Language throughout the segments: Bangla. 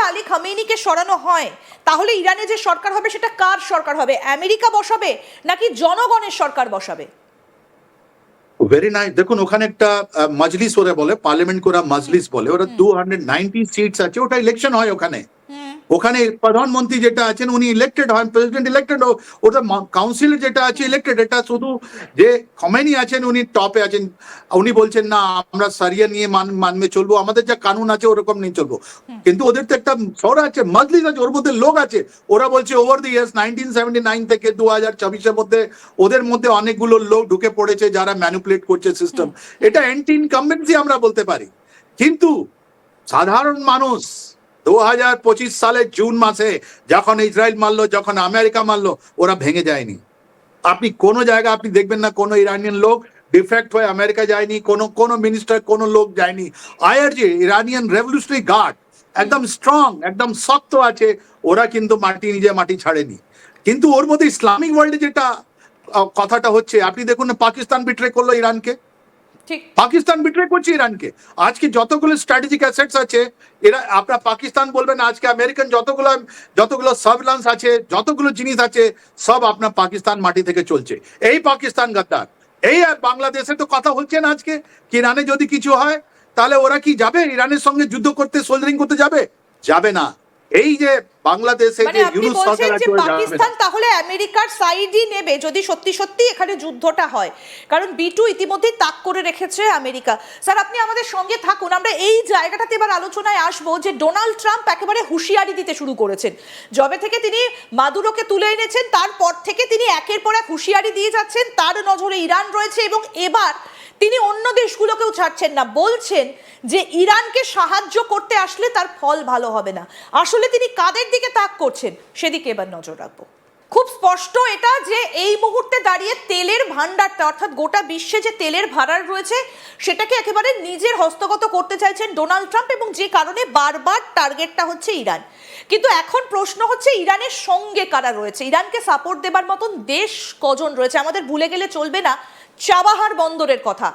আয়াতুল্লাহ আলী খামেনিকে সরানো হয়, তাহলে ইরানে যে সরকার হবে সেটা কার সরকার হবে? আমেরিকা বসাবে নাকি জনগণের সরকার বসাবে? Very nice. দেখুন ওখানে একটা মজলিস ওরা বলে, পার্লামেন্ট করা মজলিস বলে, ওরা 290 সিটস আছে, ওটা ইলেকশন হয় ওখানে। ওখানে প্রধানমন্ত্রী যেটা আছেন উনি ইলেক্টেড হন, প্রেসিডেন্ট ইলেক্টেড, ওটা কাউন্সিল যেটা আছে ইলেক্টেড। এটা শুধু যে খমেনি আছেন উনি টপে আছেন, উনি বলছেন না আমরা সারিয়া নিয়ে মানবে চলবো, আমাদের যা কানুন আছে ওরকম নিয়ে চলবো। কিন্তু ওদের তো একটা সরা আছে, মজলিস আছে, ওর মধ্যে লোক আছে। ওরা বলছে ওভার দি ইয়ার্স 1979 থেকে 2024-এর মধ্যে ওদের মধ্যে অনেকগুলো লোক ঢুকে পড়েছে যারা ম্যানিপুলেট করছে সিস্টেম। এটা অ্যান্টি ইনকামবেন্সি আমরা বলতে পারি। কিন্তু সাধারণ মানুষ 2025 সালের জুন মাসে যখন ইসরায়েল মারলো, যখন আমেরিকা মারলো, ওরা ভেঙে যায়নি। আপনি কোন জায়গা আপনি দেখবেন না কোনো ইরানিয়ান লোক ডিফেক্ট হয়ে আমেরিকা যায়নি, কোনো মিনিস্টার কোনো লোক যায়নি। আইআরজি ইরানিয়ান রেভলিউশনারি গার্ড একদম স্ট্রং, একদম শক্ত আছে, ওরা কিন্তু নিজে মাটি ছাড়েনি। কিন্তু ওর মধ্যে ইসলামিক ওয়ার্ল্ডে যেটা কথাটা হচ্ছে, আপনি দেখুন না পাকিস্তান বিট্রে করলো ইরানকে, পাকিস্তান বিট্রে করছে ইরানকে। আজকে যতগুলো স্ট্র্যাটেজিক অ্যাসেটস আছে এরা, আপনার পাকিস্তান বলবেন আজকে আমেরিকান যতগুলো সার্ভিলান্স আছে, যতগুলো জিনিস আছে, সব আপনার পাকিস্তান মাটি থেকে চলছে। এই পাকিস্তান গাদ্দার, এই বাংলাদেশে তো কথা হচ্ছে না আজকে কি ইরানে যদি কিছু হয় তাহলে ওরা কি যাবে ইরানের সঙ্গে যুদ্ধ করতে, সোল্ডারিং করতে যাবে না। এই যে বাংলাদেশে যে ইউনুস সরকার আছে, পাকিস্তান তাহলে আমেরিকার সাইডই নেবে যদি সত্যি সত্যি এখানে যুদ্ধটা হয়, কারণ B2 ইতিমধ্যেই তাক করে রেখেছে আমেরিকা। স্যার আপনি আমাদের সঙ্গে থাকুন, আমরা এই জায়গাটাতে এবার আলোচনায় আসবো যে ডোনাল্ড ট্রাম্প একেবারে হুঁশিয়ারি দিতে শুরু করেছেন। যবে থেকে তিনি মাদুরোকে তুলে এনেছেন তারপর থেকে তিনি একের পর এক হুঁশিয়ারি দিয়ে যাচ্ছেন, তার নজরে ইরান রয়েছে এবং এবার তিনি অন্য দেশগুলোকেও ছাড়ছেন না, বলছেন যে ইরানকে সাহায্য করতে আসলে তার ফল ভালো হবে না। আসলে তিনি কাদের দিকে তাক করছেন সেদিকে এবার নজর রাখবো। খুব স্পষ্ট এটা যে এই মুহূর্তে দাঁড়িয়ে তেলের ভান্ডারটা, অর্থাৎ গোটা বিশ্বে যে তেলের ভাড়ার রয়েছে সেটাকে একেবারে নিজের হস্তগত করতে চাইছেন ডোনাল্ড ট্রাম্প, এবং যে কারণে বারবার টার্গেটটা হচ্ছে ইরান। কিন্তু এখন প্রশ্ন হচ্ছে ইরানের সঙ্গে কারা রয়েছে, ইরানকে সাপোর্ট দেবার মতন দেশ কজন রয়েছে। আমাদের ভুলে গেলে চলবে না চাবাহার বন্দরের কথা,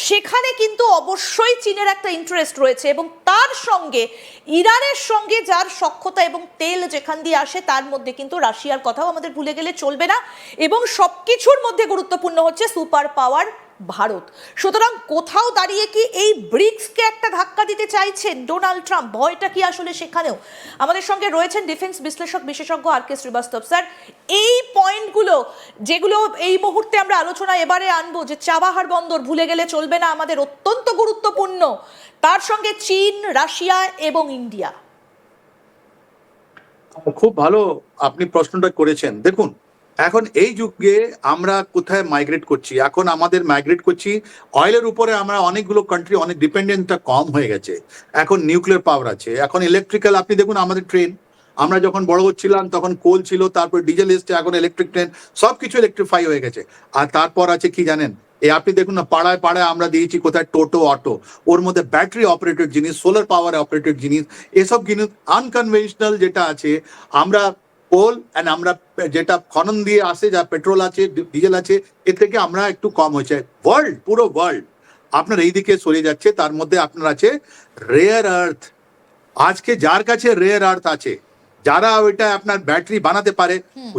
সেখানে কিন্তু অবশ্যই চীনের একটা ইন্টারেস্ট রয়েছে এবং তার সঙ্গে ইরানের সঙ্গে যার সখ্যতা এবং তেল যেখান দিয়ে আসে তার মধ্যে কিন্তু রাশিয়ার কথাও আমাদের ভুলে গেলে চলবে না। এবং সবকিছুর মধ্যে গুরুত্বপূর্ণ হচ্ছে সুপার পাওয়ার ভারত। সুতরাং কোথাও দাঁড়িয়ে কি এই ব্রিক্সকে একটা ধাক্কা দিতে চাইছেন ডোনাল্ড ট্রাম্প? ভয়টা কি আসলে সেখানেও? আমাদের সঙ্গে রয়েছেন ডিফেন্স বিশ্লেষক বিশেষজ্ঞ আর.কে. শ্রীবাস্তব। স্যার, এই পয়েন্টগুলো যেগুলো এই মুহূর্তে আমরা আলোচনায় এবারে আনবো, যে চাবাহার বন্দর ভুলে গেলে চলবে না, আমাদের অত্যন্ত গুরুত্বপূর্ণ, তার সঙ্গে চীন, রাশিয়া এবং ইন্ডিয়া। খুব ভালো আপনি প্রশ্নটা করেছেন। দেখুন এখন এই যুগে আমরা কোথায় মাইগ্রেট করছি, এখন আমাদের মাইগ্রেট করছি অয়েলের উপরে। আমরা অনেকগুলো কান্ট্রি অনেক ডিপেন্ডেন্টটা কম হয়ে গেছে, এখন নিউক্লিয়ার পাওয়ার আছে, এখন ইলেকট্রিক্যাল। আপনি দেখুন আমাদের ট্রেন, আমরা যখন বড় হচ্ছিলাম তখন কোল ছিল, তারপর ডিজেল এসছে, এখন ইলেকট্রিক ট্রেন, সবকিছু ইলেকট্রিফাই হয়ে গেছে। আর তারপর আছে কি জানেন, আপনি দেখুন না পাড়ায় পাড়ায় আমরা দিয়েছি কোথায় টোটো, অটো, ওর মধ্যে ব্যাটারি অপারেটেড জিনিস, সোলার পাওয়ার অপারেটেড জিনিস, এসব জিনিস আনকনভেনশনাল যেটা আছে। আমরা কোল অ্যান্ড আমরা যেটা খনন দিয়ে আসে, যা পেট্রোল আছে, ডিজেল আছে, এর থেকে আমরা একটু কম হয়েছে। পুরো ওয়ার্ল্ড আপনার এই দিকে সরে যাচ্ছে। তার মধ্যে আপনার আছে রেয়ার আর্থ। আজকে যার কাছে রেয়ার আর্থ আছে, যারা ওইটা আপনার ব্যাটারি বানাতে পারে,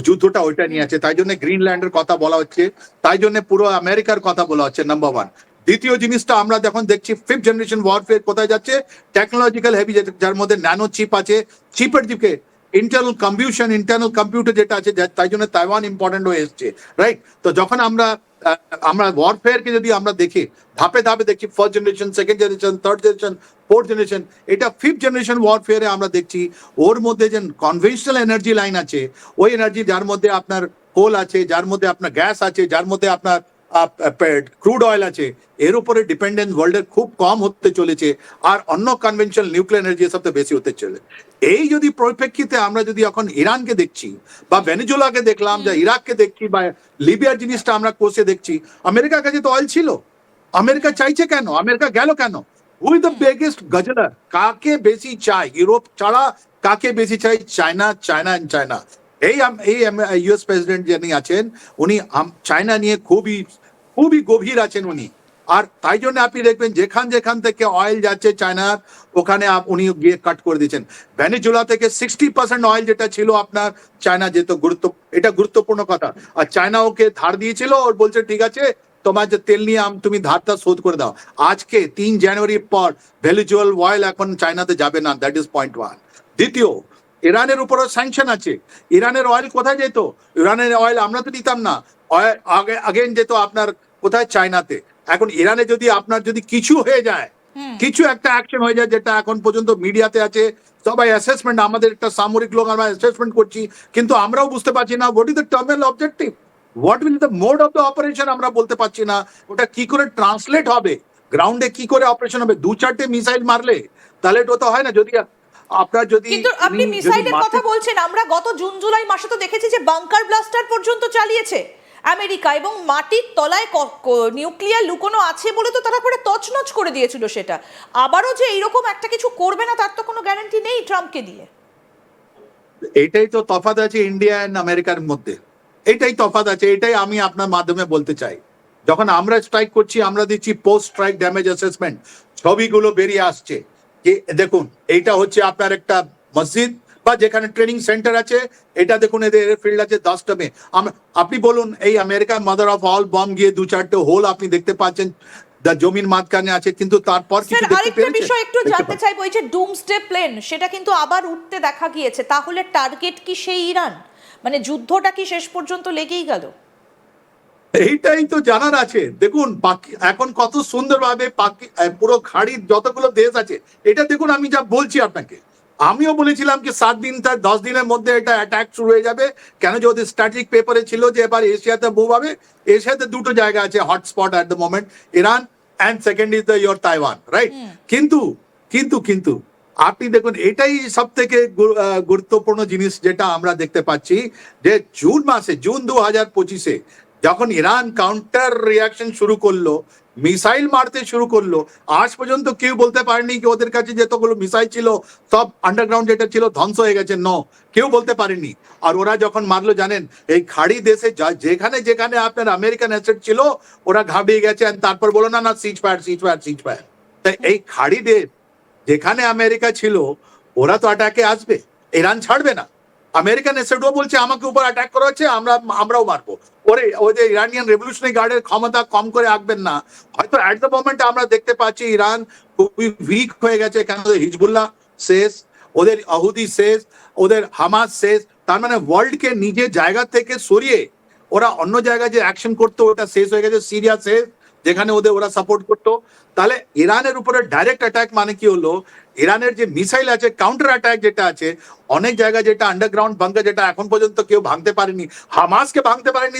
যুদ্ধটা ওইটা নিয়ে আছে। তাই জন্য গ্রিনল্যান্ডের কথা বলা হচ্ছে, তাই জন্য পুরো আমেরিকার কথা বলা হচ্ছে, নাম্বার ওয়ান। দ্বিতীয় জিনিসটা আমরা যখন দেখছি 5th জেনারেশন ওয়ারফেয়ার কোথায় যাচ্ছে, টেকনোলজিক্যাল হেভি, যার মধ্যে ন্যানো চিপ আছে, চিপের দিকে ইন্টারনাল কম্পিউটার যেটা আছে, তাই জন্য তাইওয়ান ইম্পর্টেন্ট হয়ে এসছে, রাইট? তো যখন আমরা ওয়ারফেয়ারকে যদি আমরা দেখি ধাপে ধাপে দেখছি, 1st generation, 2nd generation, 3rd generation, 4th generation, এটা 5th জেনারেশন ওয়ারফেয়ারে আমরা দেখছি। ওর মধ্যে যে কনভেনশনাল এনার্জি লাইন আছে, ওই এনার্জি যার মধ্যে আপনার কোল আছে, যার মধ্যে আপনার গ্যাস আছে, যার মধ্যে আপনার ক্রুড অয়েল আছে, এর উপরে ডিপেন্ডেন্স ওয়ার্ল্ডের খুব কম হতে চলেছে। আর অন্য কনভেনশনাল নিউক্লিয়ার এনার্জি সবচেয়ে বেশি হতে চলে। এই যদি পরিপ্রেক্ষিতে আমরা যদি এখন ইরানকে দেখছি, বা ভেনেজুয়েলাকে দেখলাম, বা ইরাককে দেখছি, বা লিবিয়ার জিনিসটা আমরা কোষে দেখছি, আমেরিকার কাছে তো অয়েল ছিল, আমেরিকা চাইছে কেন, আমেরিকা গেল কেন? Who is the biggest guzzler? কাকে বেশি চাই? ইউরোপ ছাড়া কাকে বেশি চাই? China, China and China. এই ইউএস প্রেসিডেন্ট যিনি আছেন, উনি চায়না নিয়ে খুবই গভীর আছেন উনি। আর তাই জন্য আপনি দেখবেন যেখান থেকে অয়েল যাচ্ছে চায়নার, ওখানে উনি গিয়ে কাট করে দিয়েছেন। ভেনেজুয়েলা থেকে 60% অয়েল যেটা ছিল আপনার চায়না যেত, এটা গুরুত্বপূর্ণ কথা। আর চায়না ওকে ধার দিয়েছিল, ওর বলছে ঠিক আছে তোমার যে তেল নিয়ে তুমি ধারটা শোধ করে দাও। আজকে 3 জানুয়ারির পর ভেনেজুয়েল অয়েল এখন চায়নাতে যাবে না, দ্যাট ইজ পয়েন্ট 1। দ্বিতীয়, ইরানের উপরও স্যাংশন আছে। ইরানের অয়েল কোথায় যেত? ইরানের অয়েল আমরা তো নিতাম না, আগেন যেত আপনার কোথায়? চায়নাতে। এখন ইরানে যদি আপনার যদি কিছু হয়ে যায়, কিছু একটা অ্যাকশন হয়ে যায়, যেটা এখন পর্যন্ত মিডিয়াতে আছে, সবাই অ্যাসেসমেন্ট, আমাদের একটা সামরিক লোক আমরা অ্যাসেসমেন্ট করছি, কিন্তু আমরাও বুঝতে পারছি না what is the terminal objective, what will the mode of the operation, আমরা বলতে পারছি না। ওটা কি করে ট্রান্সলেট হবে, গ্রাউন্ডে কি করে অপারেশন হবে? 2-4টে মিসাইল মারলে তাহলে এটা তো হয় না। যদি আপনার যদি কিন্তু আপনি মিসাইলের কথা বলছেন, আমরা গত জুন জুলাই মাসে তো দেখেছি যে বাংকার ব্লাস্টার পর্যন্ত চালিয়েছে আমেরিকা, এবং মাটির তলায় নিউক্লিয়ার লুকোনো আছে বলে তো তারা করে তছনছ করে দিয়েছিল সেটা। আবারও যে এইরকম একটা কিছু করবে না তার তো কোনো গ্যারান্টি নেই ট্রাম্পকে দিয়ে। এটাই তো তফাৎ আছে ইন্ডিয়া এন্ড আমেরিকার মধ্যে, এটাই তফাৎ আছে, এটাই আমি আপনার মাধ্যমে বলতে চাই। যখন আমরা স্ট্রাইক করছি, আমরা দিচ্ছি পোস্ট স্ট্রাইক ড্যামেজ অ্যাসেসমেন্ট, ছবিগুলো বেরিয়ে আসছে যে দেখুন এইটা হচ্ছে আপনার একটা মসজিদ বা যেখানে ট্রেনিং সেন্টার আছে, এটা দেখুন এদের ফিল্ড আছে 10টা মে। আপনি বলুন এই America mother of all bomb গিয়ে 2-4টে হোল আপনি দেখতে পাচ্ছেন, জমির মাঝখানে আছে, কিন্তু তারপর কিছু স্যার, দেখতে আরেকটা পেরেছেন? বিষয় একটু জানতে চাইবো, এই যে ডুমসডে প্লেন সেটা কিন্তু আবার উঠতে দেখা গিয়েছে, তাহলে টার্গেট কি সেই ইরান? মানে যুদ্ধটা কি শেষ পর্যন্ত লেগেই গেল? এইটাই তো জানার আছে। দেখুন এখন কত সুন্দরভাবে পুরো খাড়ির যতগুলো দেশ আছে, এটা দেখুন আমি যা বলছি আপনাকে, আমিও বলেছিলাম কি 7 দিন 10 দিনের মধ্যে এটা অ্যাটাক শুরু হয়ে যাবে। কেন যে ওদের স্ট্র্যাটেজিক পেপারে ছিল যে এবার এশিয়াতে মুভ হবে। এশিয়াতে 2টো জায়গা আছে hotspot at the moment, Iran and second is the your Taiwan, right? কিন্তু কিন্তু কিন্তু আপনি দেখুন এটাই সব থেকে গুরুত্বপূর্ণ জিনিস যেটা আমরা দেখতে পাচ্ছি, যে জুন মাসে, জুন 2025-এ যখন ইরান কাউন্টার রিয়াকশন শুরু করলো, মিসাইল মারতে শুরু করলো, আজ পর্যন্ত কেউ বলতে পারেনি কি ওদের কাছে যতগুলো মিসাইল ছিল সব আন্ডারগ্রাউন্ড যেটা ছিল ধ্বংস হয়ে গেছে। কেউ বলতে পারেনি। আর ওরা যখন মারলো জানেন, এই খাড়ি দেশে যেখানে যেখানে আপনার আমেরিকান অ্যাসেট ছিল ওরা ঘাবড়িয়ে গেছে, তারপর বলো না সিজ ফায়ার। তাই এই খাড়ি দেশ যেখানে আমেরিকা ছিল ওরা তো অ্যাটাকে আসবে, ইরান ছাড়বে না। আমেরিকান এসেটও বলছে আমাকে উপর অ্যাটাক করা হচ্ছে, আমরাও মারবো। ওই যে ইরানিয়ান রেভলিউশনারি গার্ডের ক্ষমতা কম করে আঁকবেন না। হয়তো অ্যাট দ্য মোমেন্ট আমরা দেখতে পাচ্ছি ইরান খুবই উইক হয়ে গেছে, কেন হিজবুল্লাহ শেষ, ওদের আহুদি শেষ, ওদের হামাস শেষ। তার মানে ওয়ার্ল্ডকে নিজের জায়গা থেকে সরিয়ে ওরা অন্য জায়গায় যে অ্যাকশন করতো ওটা শেষ হয়ে গেছে। সিরিয়া শেষ, যেখানে ওরা সাপোর্ট করতো। তাহলে ইরানের উপরে ডাইরেক্ট অ্যাটাক মানে কি হলো, ইরানের যে মিসাইল আছে, কাউন্টার অ্যাটাক যেটা আছে, অনেক জায়গায় যেটা আন্ডারগ্রাউন্ড বাঙ্কার যেটা এখন পর্যন্ত কেউ ভাঙতে পারেনি, হামাসকে ভাঙতে পারেনি,